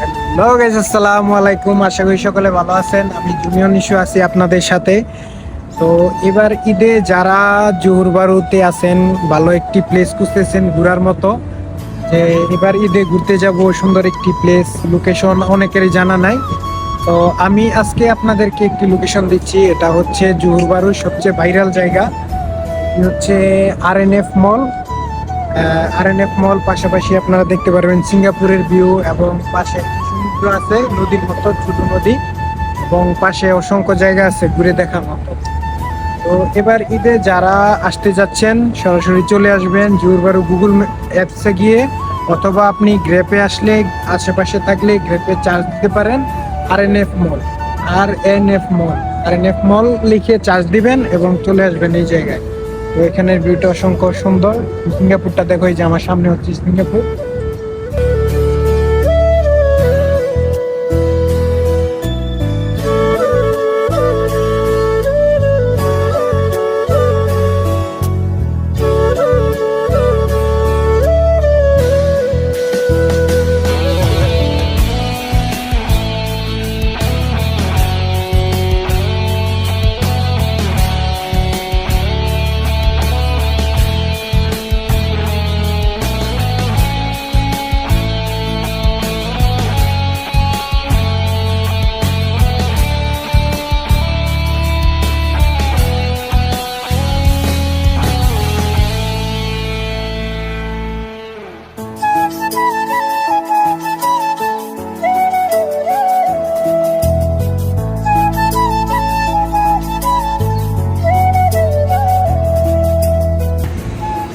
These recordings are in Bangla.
হ্যালো গাইস, আসসালামু আলাইকুম। আশা করি সকলে ভালো আছেন। আমি জুনিয়র নিশু আছি আপনাদের সাথে। তো এবার ঈদে যারা জোহর বারুতে আছেন, ভালো একটি প্লেস খুঁজতেছেন ঘোরার মতো, যে এবার ঈদে ঘুরতে যাব সুন্দর একটি প্লেস, লোকেশন অনেকেরই জানা নাই। তো আমি আজকে আপনাদেরকে একটি লোকেশন দিচ্ছি। এটা হচ্ছে জোহর বারুর সবচেয়ে ভাইরাল জায়গা, এটি হচ্ছে আরএনএফ মল। আরএনএফ মল পাশাপাশি আপনারা দেখতে পারবেন সিঙ্গাপুরের ভিউ, এবং পাশে একটি সমুদ্র আছে, নদীর মতো ছোট নদী, এবং পাশে অসংখ্য জায়গা আছে ঘুরে দেখার মতো। তো এবার ঈদে যারা আসতে যাচ্ছেন সরাসরি চলে আসবেন জোরবারু গুগল অ্যাপসে গিয়ে, অথবা আপনি গ্রেপে আসলে আশেপাশে থাকলে গ্রেপে চার্জ দিতে পারেন। আরএনএফ মল, আর এন এফ মল লিখে চার্জ দিবেন এবং চলে আসবেন এই জায়গায়। তো এখানের ভিউটা অসংখ্য সুন্দর। সিঙ্গাপুরটা দেখো, এই যে আমার সামনে হচ্ছে সিঙ্গাপুর।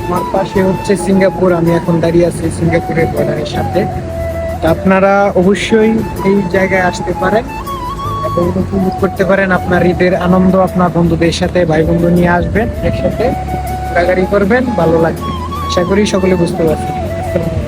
আমার পাশে হচ্ছে সিঙ্গাপুর, আমি এখন দাঁড়িয়ে আছি সিঙ্গাপুরের বর্ডারের সাথে। তা আপনারা অবশ্যই এই জায়গায় আসতে পারেন এবং উপভোগ করতে পারেন আপনার ঈদের আনন্দ। আপনার বন্ধুদের সাথে, ভাই বন্ধু নিয়ে আসবেন, একসাথে ঘোরাঘুরি করবেন, ভালো লাগবে। আশা করি সকলে বুঝতে পারছেন। আসসালামু আলাইকুম।